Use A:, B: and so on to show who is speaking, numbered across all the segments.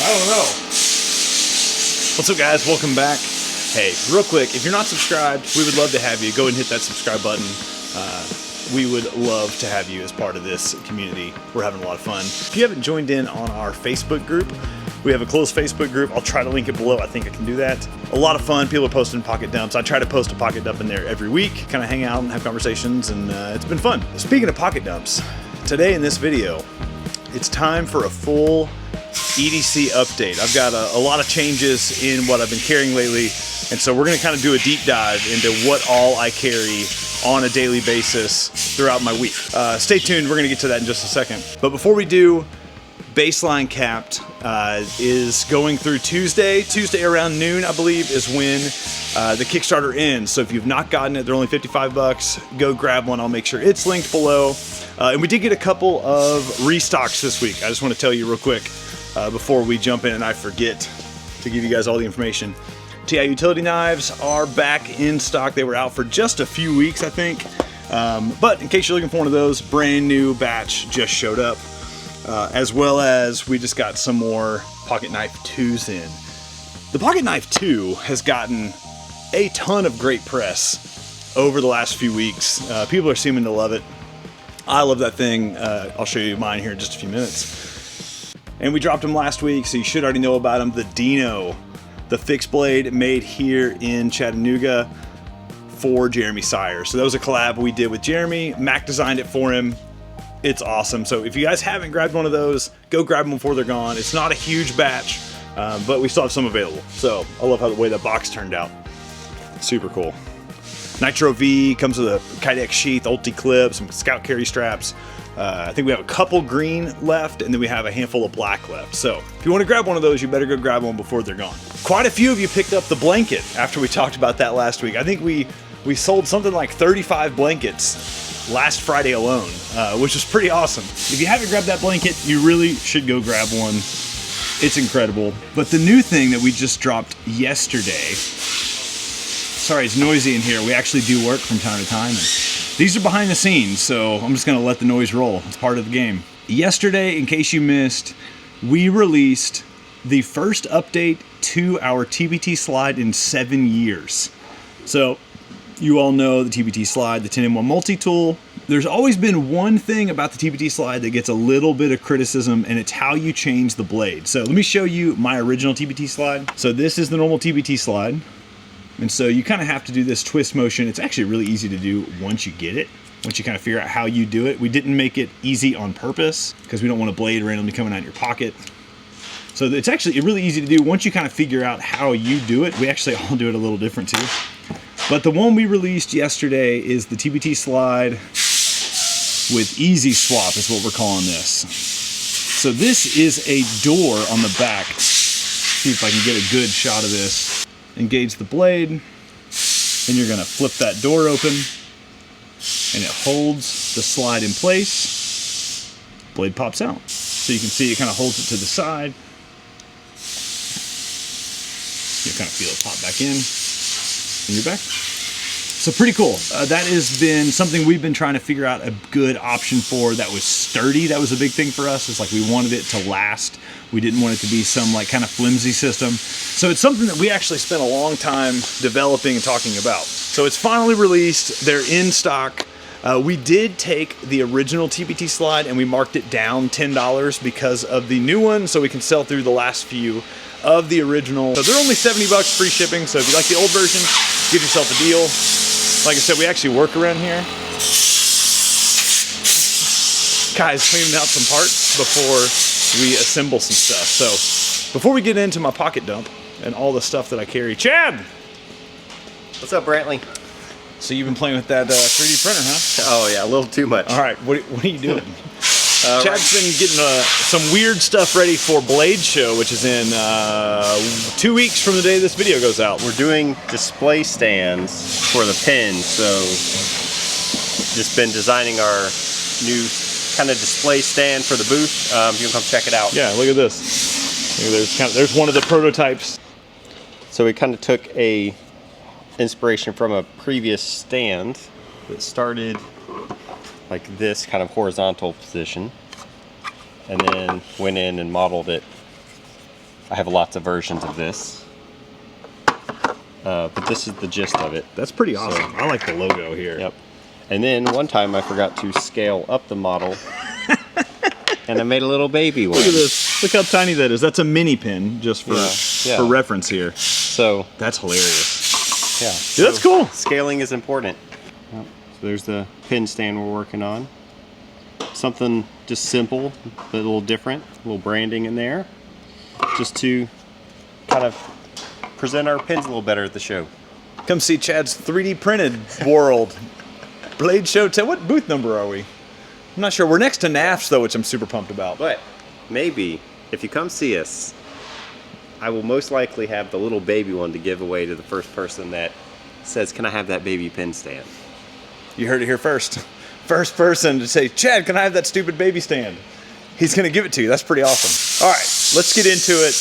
A: I don't know. What's up, guys? Welcome back. Hey, real quick, if you're not subscribed, we would love to have you. Go and hit that subscribe button. We would love to have you as part of this community. We're having a lot of fun. If you haven't joined in on our Facebook group, we have a closed Facebook group. I'll try to link it below. I think I can do that. A lot of fun. People are posting pocket dumps. I try to post a pocket dump in there every week, kind of hang out and have conversations, and it's been fun. Speaking of pocket dumps, today in this video, it's time for a full EDC update. I've got a lot of changes in what I've been carrying lately, and so we're going to kind of do a deep dive into what all I carry on a daily basis throughout my week. Stay tuned. We're going to get to that in just a second. But before we do, Baseline Capped is going through Tuesday. Tuesday around noon, I believe, is when the Kickstarter ends. So if you've not gotten it, they're only 55 bucks. Go grab one. I'll make sure it's linked below. And we did get a couple of restocks this week. I just want to tell you real quick before we jump in and I forget to give you guys all the information. TI utility knives are back in stock. They were out for just a few weeks, I think. But in case you're looking for one of those, brand new batch just showed up. As well as we just got some more pocket knife 2s in. The pocket knife 2 has gotten a ton of great press over the last few weeks. People are seeming to love it. I love that thing. I'll show you mine here in just a few minutes. And we dropped them last week, so you should already know about them. The Deano, the fixed blade made here in Chattanooga for Jeremy Sire. So that was a collab we did with Jeremy. Mac designed it for him. It's awesome. So if you guys haven't grabbed one of those, go grab them before they're gone. It's not a huge batch, but we still have some available. So I love how the way the box turned out. Super cool. Nitro V comes with a Kydex sheath, ulti clip, some scout carry straps. I think we have a couple green left, and then we have a handful of black left. So if you want to grab one of those, you better go grab one before they're gone. Quite a few of you picked up the blanket after we talked about that last week. I think we sold something like 35 blankets last Friday alone, which is pretty awesome. If you haven't grabbed that blanket, you really should go grab one. It's incredible. But the new thing that we just dropped yesterday, sorry, it's noisy in here. We actually do work from time to time. And these are behind the scenes, so I'm just gonna let the noise roll. It's part of the game. Yesterday, in case you missed, we released the first update to our TBT slide in 7 years. So, you all know the TBT slide, the 10-in-1 multi-tool. There's always been one thing about the TBT slide that gets a little bit of criticism, and it's how you change the blade. So let me show you my original TBT slide. So this is the normal TBT slide. And so you kind of have to do this twist motion. It's actually really easy to do once you get it, once you kind of figure out how you do it. We didn't make it easy on purpose because we don't want a blade randomly coming out of your pocket. So it's actually really easy to do once you kind of figure out how you do it. We actually all do it a little different too. But the one we released yesterday is the TBT slide with easy swap is what we're calling this. So this is a door on the back. See if I can get a good shot of this. Engage the blade, and you're gonna flip that door open, and it holds the slide in place. Blade pops out. So you can see it kind of holds it to the side. You kind of feel it pop back in. And you're back. So pretty cool. That has been something we've been trying to figure out a good option for that was sturdy. That was a big thing for us. It's like we wanted it to last. We didn't want it to be some like kind of flimsy system. So it's something that we actually spent a long time developing and talking about. So it's finally released. They're in stock. We did take the original TBT slide and we marked it down $10 because of the new one, so we can sell through the last few of the original. So they're only 70 bucks free shipping. So if you like the old version, give yourself a deal. Like I said, we actually work around here. Guys cleaning out some parts before we assemble some stuff. So before we get into my pocket dump and all the stuff that I carry, Chad!
B: What's up, Brantley?
A: So you've been playing with that 3D printer, huh?
B: Oh yeah, a little too much.
A: All right, what are you doing? Chad's been getting some weird stuff ready for Blade Show, which is in 2 weeks from the day this video goes out.
B: We're doing display stands for the pins, so just been designing our new kind of display stand for the booth. You can come check it out.
A: Yeah, look at this. There's one of the prototypes.
B: So we kind of took a inspiration from a previous stand that started like this kind of horizontal position, and then went in and modeled it I have lots of versions of this. But this is the gist of it.
A: That's pretty awesome. I like the logo here.
B: Yep. And then one time I forgot to scale up the model and I made a little baby one.
A: Look at this. Look how tiny that is. That's a mini pin, just for for reference here.
B: So
A: that's hilarious.
B: Yeah.
A: Dude, that's cool.
B: Scaling is important. Yep. So there's the pin stand we're working on. Something just simple, but a little different. A little branding in there. Just to kind of present our pins a little better at the show.
A: Come see Chad's 3D printed world. Blade Show 10. What booth number are we? I'm not sure. We're next to NAFS though, which I'm super pumped about.
B: But maybe if you come see us, I will most likely have the little baby one to give away to the first person that says, "Can I have that baby pin stand?"
A: You heard it here first. First person to say, "Chad, can I have that stupid baby stand?" He's going to give it to you. That's pretty awesome. All right, let's get into it.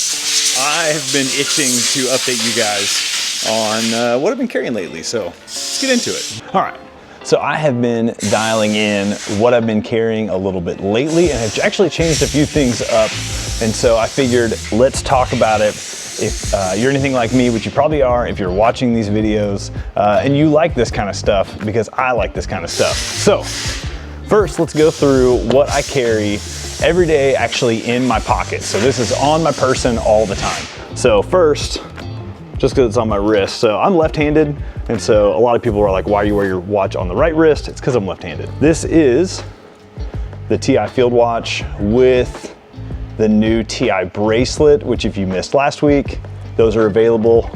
A: I have been itching to update you guys on what I've been carrying lately, so let's get into it. All right, so I have been dialing in what I've been carrying a little bit lately, and I've actually changed a few things up, and so I figured let's talk about it. If you're anything like me, which you probably are, if you're watching these videos and you like this kind of stuff, because I like this kind of stuff. So first, let's go through what I carry every day actually in my pocket. So this is on my person all the time. So first, just because it's on my wrist. So I'm left-handed, and so a lot of people are like, why do you wear your watch on the right wrist? It's because I'm left-handed. This is the TI Field Watch with the new TI bracelet, which if you missed last week, those are available.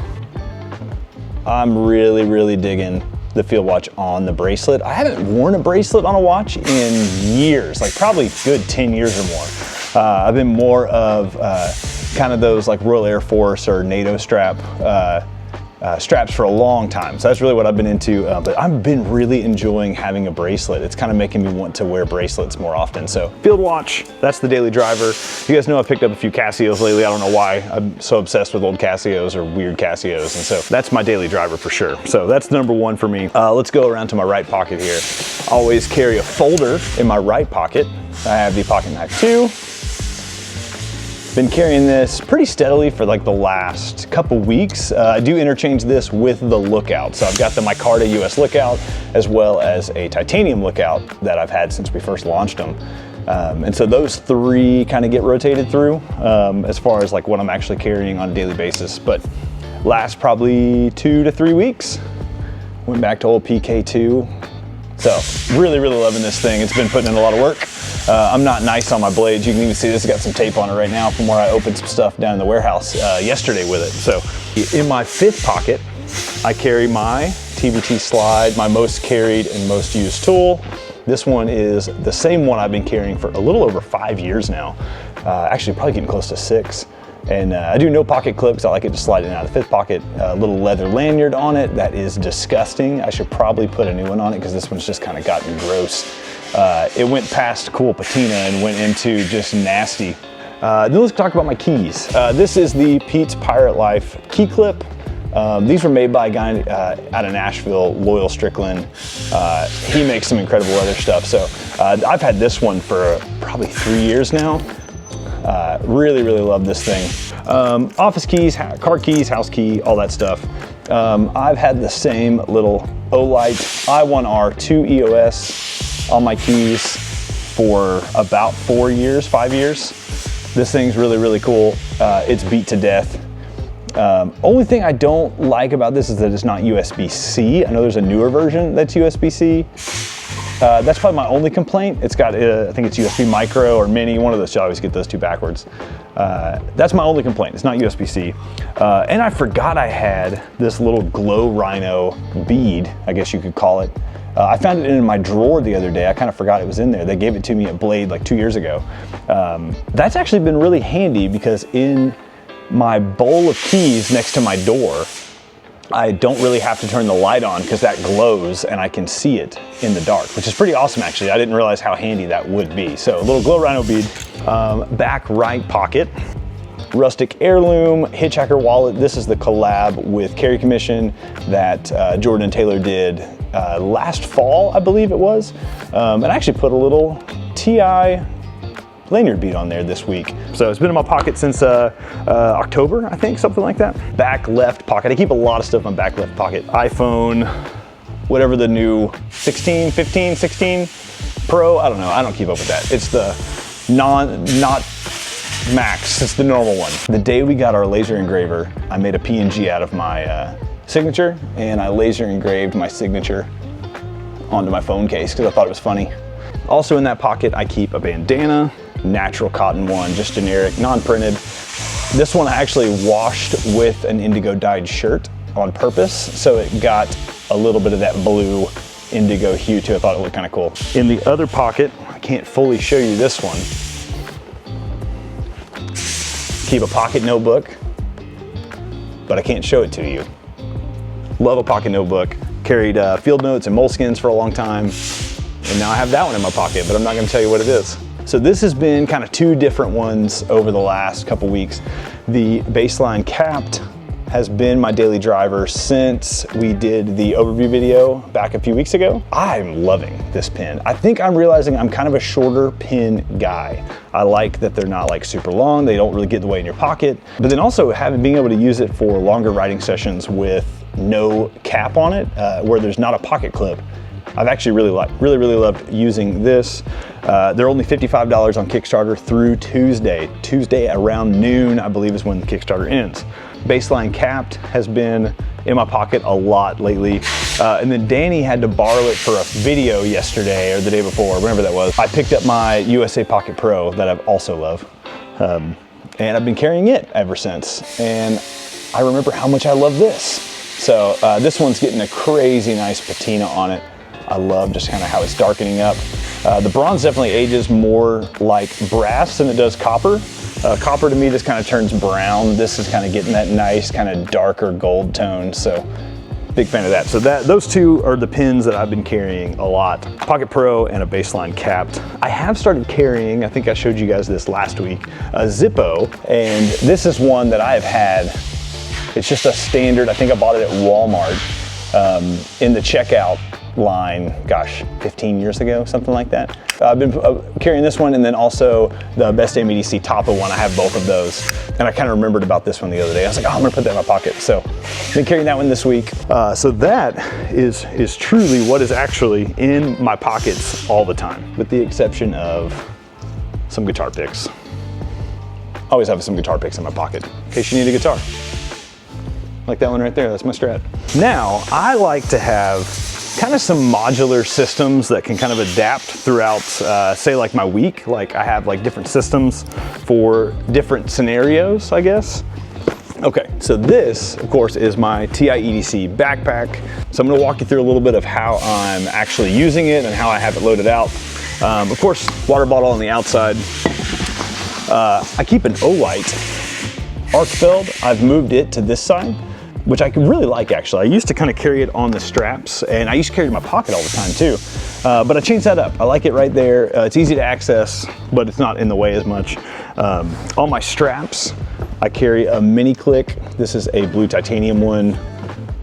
A: I'm really digging the Field Watch on the bracelet. I haven't worn a bracelet on a watch in years, like probably good 10 years or more. I've been more of kind of those like Royal Air Force or NATO straps for a long time. So that's really what I've been into, but I've been really enjoying having a bracelet. It's kind of making me want to wear bracelets more often. So Field Watch, that's the daily driver. You guys know I've picked up a few Casios lately. I don't know why. I'm so obsessed with old Casios or weird Casios. And so that's my daily driver for sure. So that's number one for me. Let's go around to my right pocket here. Always carry a folder in my right pocket. I have the Pocket Knife 2. Been carrying this pretty steadily for like the last couple weeks. I do interchange this with the Lookout. So I've got the Micarta US Lookout as well as a titanium Lookout that I've had since we first launched them. And so those three kind of get rotated through as far as like what I'm actually carrying on a daily basis. But last probably 2 to 3 weeks, went back to old PK2. So really loving this thing. It's been putting in a lot of work. I'm not nice on my blades. You can even see this, it's got some tape on it right now from where I opened some stuff down in the warehouse yesterday with it. So in my fifth pocket, I carry my TBT slide, my most carried and most used tool. This one is the same one I've been carrying for a little over 5 years now. Actually probably getting close to 6. And I do no pocket clip because I like it to slide in and out of the fifth pocket. A little leather lanyard on it. That is disgusting. I should probably put a new one on it because this one's just kind of gotten gross. It went past cool patina and went into just nasty. Then let's talk about my keys. This is the Pete's Pirate Life key clip. These were made by a guy out of Nashville, Loyal Strickland. He makes some incredible leather stuff. So I've had this one for probably 3 years now. Really love this thing. Office keys, car keys, house key, all that stuff. I've had the same little Olight i1R 2 EOS on my keys for about 4 years, 5 years. This thing's really cool. It's beat to death. Only thing I don't like about this is that it's not USB-C. I know there's a newer version that's USB-C. That's probably my only complaint. It's got, I think it's USB micro or mini, one of those. I always get those two backwards. That's my only complaint. It's not USB-C. And I forgot I had this little glow rhino bead, I guess you could call it. I found it in my drawer the other day. I kind of forgot it was in there. They gave it to me at Blade like 2 years ago. That's actually been really handy because in my bowl of keys next to my door, I don't really have to turn the light on because that glows and I can see it in the dark, which is pretty awesome actually. I didn't realize how handy that would be. So a little glow rhino bead, back right pocket, rustic heirloom hitchhiker wallet. This is the collab with Carry Commission that Jordan and Taylor did last fall, I believe it was. And I actually put a little TI lanyard bead on there this week. So it's been in my pocket since October, I think, something like that. Back left pocket. I keep a lot of stuff in my back left pocket. iPhone, whatever the new 16, 15, 16 Pro, I don't know. I don't keep up with that. It's the not Max, it's the normal one. The day we got our laser engraver, I made a PNG out of my signature, and I laser engraved my signature onto my phone case because I thought it was funny. Also in that pocket, I keep a bandana, natural cotton one, just generic, non-printed. This one I actually washed with an indigo dyed shirt on purpose, so it got a little bit of that blue indigo hue to it. I thought it looked kind of cool. In the other pocket, I can't fully show you this one. Keep a pocket notebook, but I can't show it to you. Love a pocket notebook. Carried field notes and moleskins for a long time, and now I have that one in my pocket, but I'm not gonna tell you what it is. So this has been kind of two different ones over the last couple weeks. The baseline capped has been my daily driver since we did the overview video back a few weeks ago. I'm loving this pin. I think I'm realizing I'm kind of a shorter pin guy. I like that they're not like super long, they don't really get in the way in your pocket, but then also being able to use it for longer riding sessions with no cap on it, where there's not a pocket clip. I've actually really loved using this. They're only $55 on Kickstarter through Tuesday. Tuesday around noon, I believe, is when the Kickstarter ends. Baseline capped has been in my pocket a lot lately. And then Danny had to borrow it for a video yesterday or the day before, whenever that was. I picked up my USA Pocket Pro that I also love. And I've been carrying it ever since. And I remember how much I love this. So this one's getting a crazy nice patina on it. I love just kind of how it's darkening up. The bronze definitely ages more like brass than it does copper. Copper to me just kind of turns brown. This is kind of getting that nice kind of darker gold tone. So big fan of that. So those two are the pins that I've been carrying a lot. Pocket Pro and a baseline capped. I have started carrying, I think I showed you guys this last week, a Zippo. And this is one that I have had. It's just a standard, I think I bought it at Walmart in the checkout line, gosh, 15 years ago, something like that. I've been carrying this one, and then also the Best Damn EDC Tapa one. I have both of those, and I kind of remembered about this one the other day. I was like, oh, I'm gonna put that in my pocket. So been carrying that one this week. So that is truly what is actually in my pockets all the time, with the exception of some guitar picks. Always have some guitar picks in my pocket in case you need a guitar. Like that one right there, that's my Strat. Now, I like to have kind of some modular systems that can kind of adapt throughout, say like my week. Like I have like different systems for different scenarios, I guess. Okay, so this, of course, is my TI EDC backpack. So I'm gonna walk you through a little bit of how I'm actually using it and how I have it loaded out. Of course, water bottle on the outside. I keep an Olight arc feld. I've moved it to this side, which I really like actually. I used to kind of carry it on the straps, and I used to carry it in my pocket all the time too. But I changed that up. I like it right there. It's easy to access, but it's not in the way as much. On my straps, I carry a mini click. This is a blue titanium one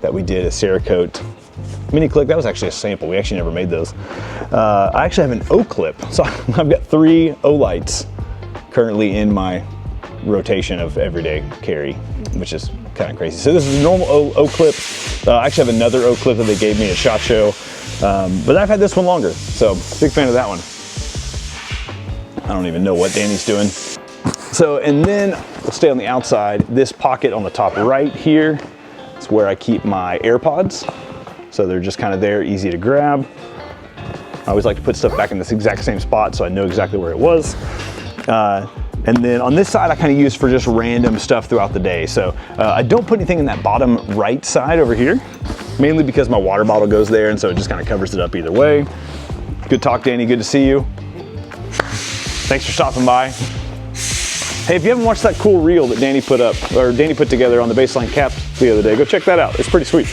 A: that we did a Cerakote mini click. That was actually a sample. We actually never made those. I actually have an O clip. So I've got 3 Olights currently in my rotation of everyday carry, which is kind of crazy. So this is a normal O clip. I actually have another O clip that they gave me at SHOT Show, but I've had this one longer, so big fan of that one. I don't even know what Danny's doing. So, and then we'll stay on the outside. This pocket on the top right here is where I keep my AirPods. So they're just kind of there, easy to grab. I always like to put stuff back in this exact same spot so I know exactly where it was. And then on this side, I kind of use for just random stuff throughout the day. So I don't put anything in that bottom right side over here, mainly because my water bottle goes there, and so it just kind of covers it up either way. Good talk, Danny, good to see you. Thanks for stopping by. Hey, if you haven't watched that cool reel that Danny put up, or Danny put together on the baseline cap the other day, go check that out. It's pretty sweet.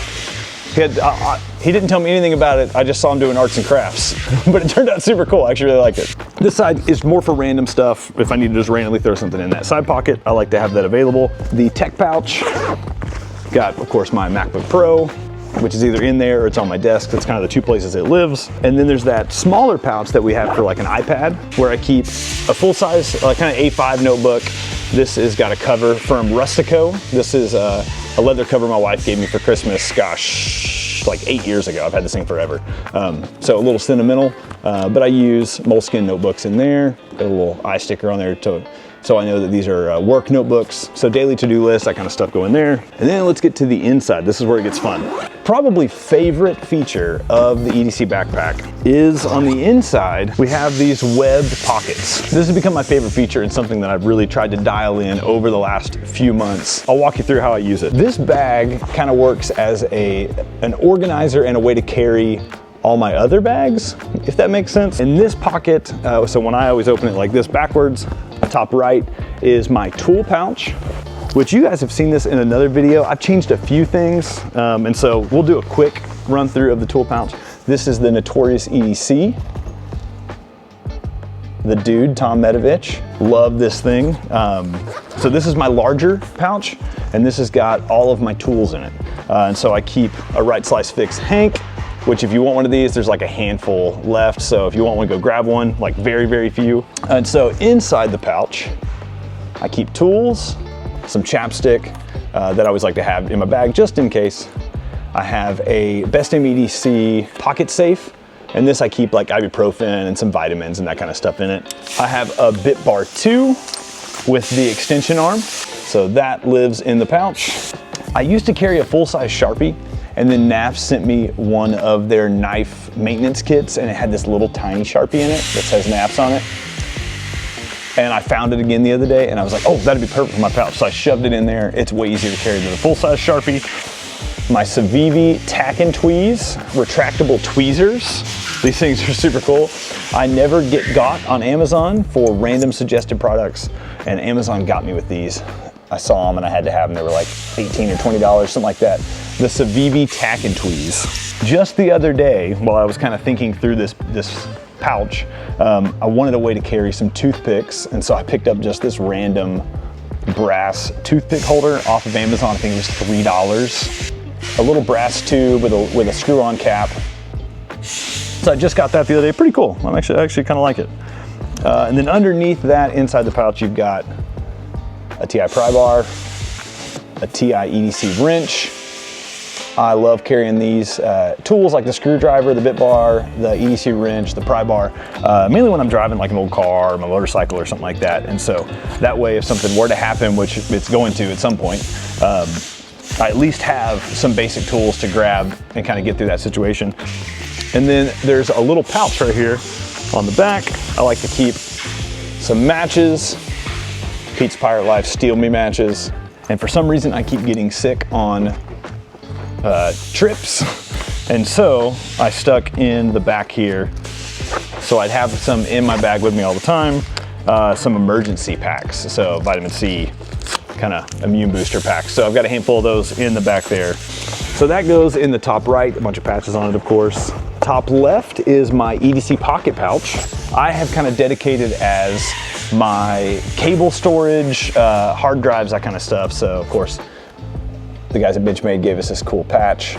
A: He didn't tell me anything about it. I just saw him doing arts and crafts, but it turned out super cool. I actually really liked it. This side is more for random stuff. If I need to just randomly throw something in that side pocket, I like to have that available. The tech pouch, got, of course, my MacBook Pro. which is either in there or it's on my desk. That's kind of the two places it lives. And then there's that smaller pouch that we have for like an iPad, where I keep a full-size, kind of A5 notebook. This has got a cover from Rustico. This is a leather cover my wife gave me for Christmas, gosh, like 8 years ago. I've had this thing forever. So a little sentimental, but I use moleskin notebooks in there. Got a little eye sticker on there so I know that these are work notebooks. So daily to-do list, that kind of stuff go in there. And then let's get to the inside. This is where it gets fun. Probably favorite feature of the EDC backpack is on the inside, we have these webbed pockets. This has become my favorite feature and something that I've really tried to dial in over the last few months. I'll walk you through how I use it. This bag kind of works as an organizer and a way to carry all my other bags, if that makes sense. In this pocket, so when I always open it like this backwards, top right is my tool pouch, which you guys have seen this in another video. I've changed a few things, and so we'll do a quick run through of the tool pouch. This is the Notorious EDC. The dude, Tom Medovich, love this thing. So this is my larger pouch, and this has got all of my tools in it. And so I keep a right slice fix Hank, which if you want one of these, there's like a handful left. So if you want one, go grab one, like very, very few. And so inside the pouch, I keep tools, some chapstick that I always like to have in my bag just in case. I have a Best EDC pocket safe, and this I keep like ibuprofen and some vitamins and that kind of stuff in it. I have a Bit Bar 2 with the extension arm, so that lives in the pouch. I used to carry a full-size Sharpie, and then NAF sent me one of their knife maintenance kits, and it had this little tiny Sharpie in it that says NAFs on it. And I found it again the other day, and I was like, oh, that'd be perfect for my pouch. So I shoved it in there. It's way easier to carry than the full-size Sharpie. My Civivi Tack and Tweeze retractable tweezers. These things are super cool. I never got on Amazon for random suggested products, and Amazon got me with these. I saw them and I had to have them. They were like $18 or $20, something like that. The Civivi Tack and Tweeze. Just the other day, while I was kind of thinking through this pouch, I wanted a way to carry some toothpicks, and so I picked up just this random brass toothpick holder off of Amazon. I think it was $3. A little brass tube with a screw-on cap. So I just got that the other day. Pretty cool. I actually kind of like it. And then underneath that, inside the pouch, you've got a TI pry bar, a TI EDC wrench. I love carrying these tools like the screwdriver, the bit bar, the EDC wrench, the pry bar, mainly when I'm driving like an old car or my motorcycle or something like that. And so that way, if something were to happen, which it's going to at some point, I at least have some basic tools to grab and kind of get through that situation. And then there's a little pouch right here on the back. I like to keep some matches, Pete's Pirate Life Steal Me matches. And for some reason, I keep getting sick on trips. And so I stuck in the back here. So I'd have some in my bag with me all the time. Some emergency packs. So vitamin C, kind of immune booster packs. So I've got a handful of those in the back there. So that goes in the top right, a bunch of patches on it, of course. Top left is my EDC pocket pouch. I have kind of dedicated as my cable storage, hard drives, that kind of stuff. So of course, the guys at Benchmade gave us this cool patch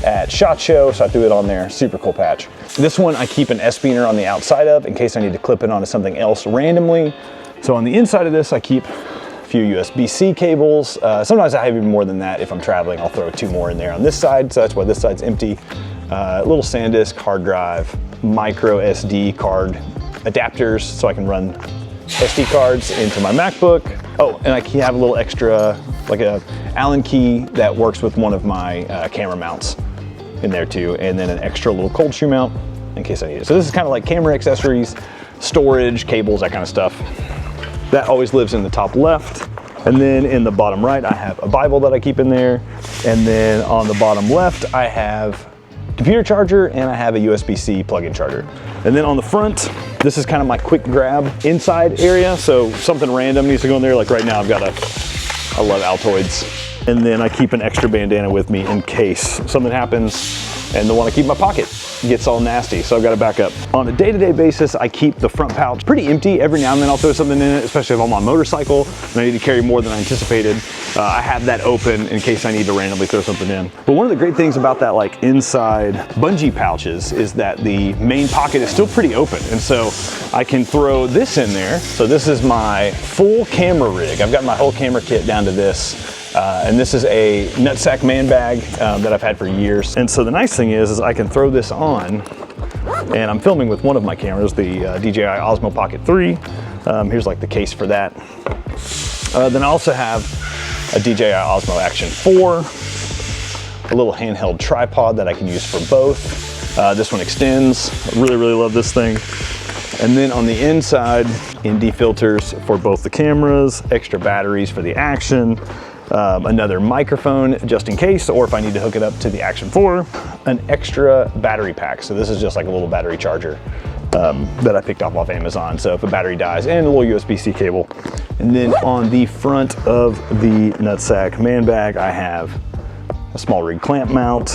A: at SHOT Show, so I threw it on there. Super cool patch. This one I keep an S-beaner on the outside of in case I need to clip it onto something else randomly. So on the inside of this, I keep a few USB-C cables. Sometimes I have even more than that. If I'm traveling, I'll throw 2 more in there on this side, so that's why this side's empty. Little SanDisk hard drive, micro SD card adapters so I can run SD cards into my MacBook. Oh, and I have a little extra, like a Allen key that works with one of my camera mounts in there too, and then an extra little cold shoe mount in case I need it. So this is kind of like camera accessories, storage, cables, that kind of stuff. That always lives in the top left. And then in the bottom right, I have a Bible that I keep in there. And then on the bottom left, I have computer charger and I have a USB-C plug-in charger. And then on the front, this is kind of my quick grab inside area. So something random needs to go in there. Like right now, I love Altoids. And then I keep an extra bandana with me in case something happens and I want to keep my pocket. gets all nasty, so I've got to back up. On a day-to-day basis, I keep the front pouch pretty empty. Every now and then I'll throw something in it, especially if I'm on motorcycle and I need to carry more than I anticipated. I have that open in case I need to randomly throw something in. But one of the great things about that like inside bungee pouches is that the main pocket is still pretty open, and so I can throw this in there. So this is my full camera rig. I've got my whole camera kit down to this. And this is a nutsack man bag that I've had for years. And so the nice thing is I can throw this on, and I'm filming with one of my cameras, the DJI Osmo Pocket 3. Here's like the case for that. Then I also have a DJI Osmo Action 4, a little handheld tripod that I can use for both. This one extends. I really, really love this thing. And then on the inside, ND filters for both the cameras, extra batteries for the Action, another microphone just in case, or if I need to hook it up to the Action 4, an extra battery pack. So this is just like a little battery charger that I picked off Amazon. So if a battery dies, and a little USB-C cable. And then on the front of the nutsack man bag, I have a small rig clamp mount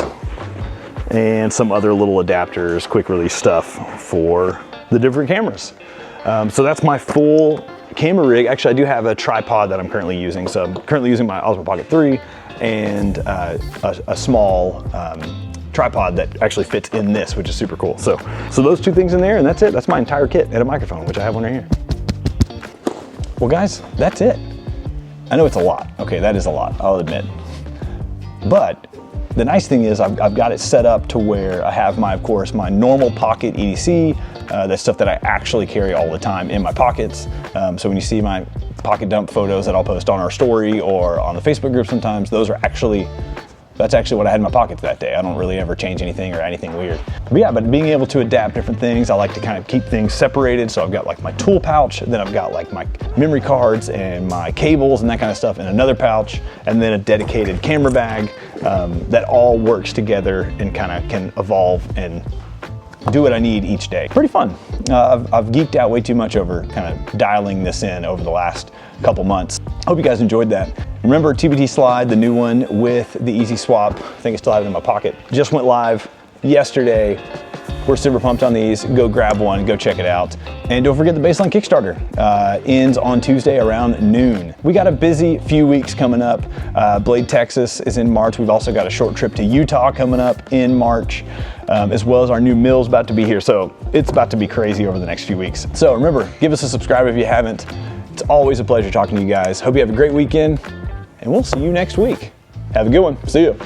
A: and some other little adapters, quick release stuff for the different cameras. So that's my full camera rig. Actually, I do have a tripod that I'm currently using. So I'm currently using my Osmo Pocket 3 and a small tripod that actually fits in this, which is super cool. So those two things in there, and that's it. That's my entire kit and a microphone, which I have one right here. Well guys, that's it. I know it's a lot. Okay, that is a lot, I'll admit. But the nice thing is I've got it set up to where I have my, of course, my normal pocket EDC, that's stuff that I actually carry all the time in my pockets. So when you see my pocket dump photos that I'll post on our story or on the Facebook group sometimes, that's actually what I had in my pockets that day. I don't really ever change anything or anything weird. But yeah, but being able to adapt different things, I like to kind of keep things separated. So I've got like my tool pouch, then I've got like my memory cards and my cables and that kind of stuff in another pouch, and then a dedicated camera bag that all works together and kind of can evolve and do what I need each day. Pretty fun. I've geeked out way too much over kind of dialing this in over the last couple months. Hope you guys enjoyed that. Remember TBT Slide, the new one with the Easy Swap. I think I still have it in my pocket. Just went live yesterday. We're super pumped on these. Go grab one, go check it out. And don't forget the Baseline Kickstarter ends on Tuesday around noon. We got a busy few weeks coming up. Blade, Texas is in March. We've also got a short trip to Utah coming up in March, as well as our new mill's about to be here. So it's about to be crazy over the next few weeks. So remember, give us a subscribe if you haven't. It's always a pleasure talking to you guys. Hope you have a great weekend, and we'll see you next week. Have a good one. See you.